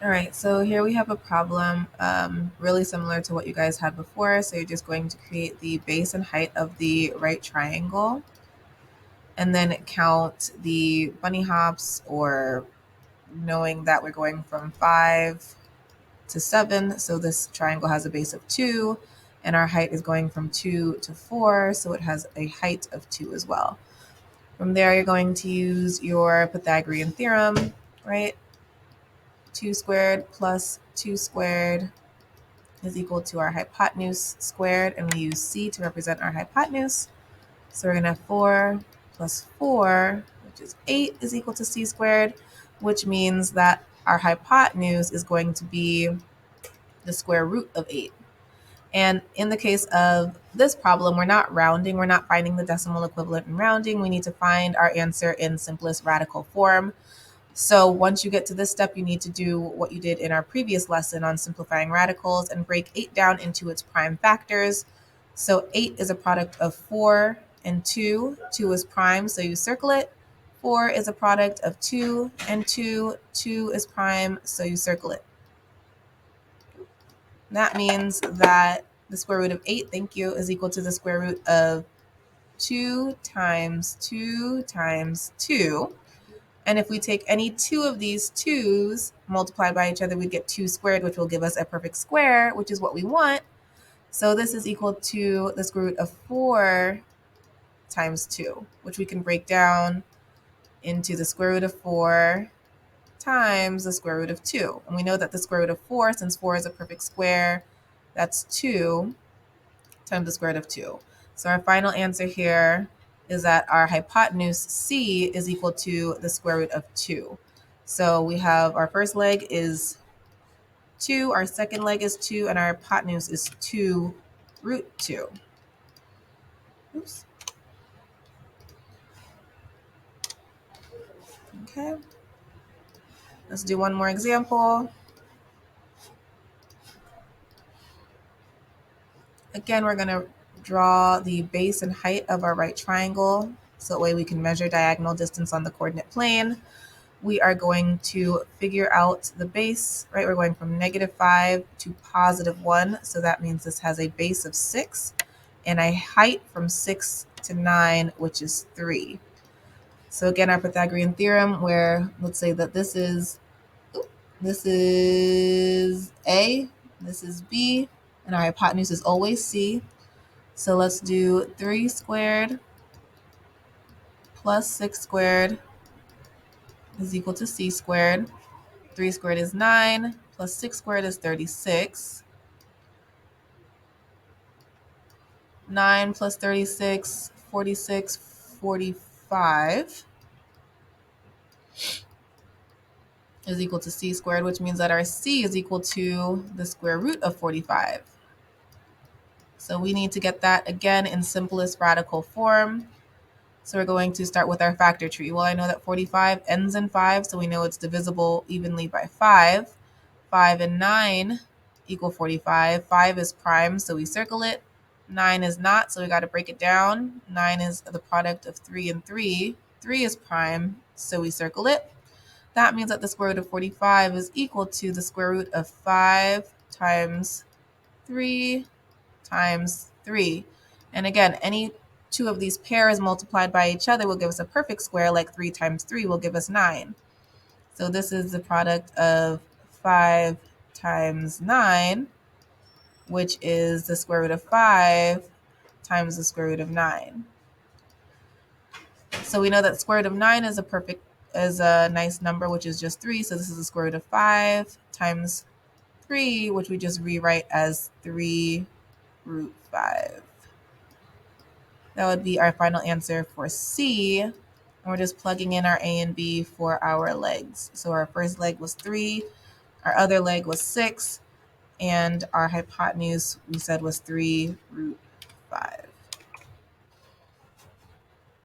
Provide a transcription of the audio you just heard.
All right, so here we have a problem really similar to what you guys had before. So you're just going to create the base and height of the right triangle and then count the bunny hops, or knowing that we're going from 5 to 7. So this triangle has a base of 2 and our height is going from 2 to 4. So it has a height of 2 as well. From there, you're going to use your Pythagorean theorem, right? 2 squared plus 2 squared is equal to our hypotenuse squared, and we use c to represent our hypotenuse. So we're going to have 4 plus 4, which is 8, is equal to c squared, which means that our hypotenuse is going to be the square root of 8. And in the case of this problem, we're not rounding, we're not finding the decimal equivalent in rounding. We need to find our answer in simplest radical form. So once you get to this step, you need to do what you did in our previous lesson on simplifying radicals and break 8 down into its prime factors. So 8 is a product of 4 and 2. 2 is prime, so you circle it. 4 is a product of 2 and 2. 2 is prime, so you circle it. That means that the square root of 8, thank you, is equal to the square root of 2 times 2 times 2. And if we take any two of these 2's multiplied by each other, we'd get 2 squared, which will give us a perfect square, which is what we want. So this is equal to the square root of 4 times 2, which we can break down into the square root of 4 times the square root of 2. And we know that the square root of 4, since 4 is a perfect square, that's 2 times the square root of 2. So our final answer here is that our hypotenuse C is equal to the square root of 2. So we have our first leg is 2, our second leg is 2, and our hypotenuse is 2 root 2. Oops. Okay. Let's do one more example. Again, we're going to draw the base and height of our right triangle, so that way we can measure diagonal distance on the coordinate plane. We are going to figure out the base, right? We're going from -5 to +1. So that means this has a base of 6 and a height from 6 to 9, which is 3. So again, our Pythagorean theorem, where let's say that this is A, this is B, and our hypotenuse is always C. So let's do 3 squared plus 6 squared is equal to C squared. 3 squared is 9, plus 6 squared is 36. 9 plus 36, 46, 45 is equal to C squared, which means that our C is equal to the square root of 45. So we need to get that again in simplest radical form. So we're going to start with our factor tree. Well, I know that 45 ends in 5, so we know it's divisible evenly by 5. 5 and 9 equal 45. 5 is prime, so we circle it. 9 is not, so we got to break it down. 9 is the product of 3 and 3. 3 is prime, so we circle it. That means that the square root of 45 is equal to the square root of 5 times 3 times 3. And again, any two of these pairs multiplied by each other will give us a perfect square, like 3 times 3 will give us 9. So this is the product of 5 times 9, which is the square root of 5 times the square root of 9. So we know that square root of 9 is a nice number, which is just 3. So this is the square root of 5 times 3, which we just rewrite as 3 root 5. That would be our final answer for C. And we're just plugging in our A and B for our legs. So our first leg was 3, our other leg was 6, and our hypotenuse we said was 3 root 5.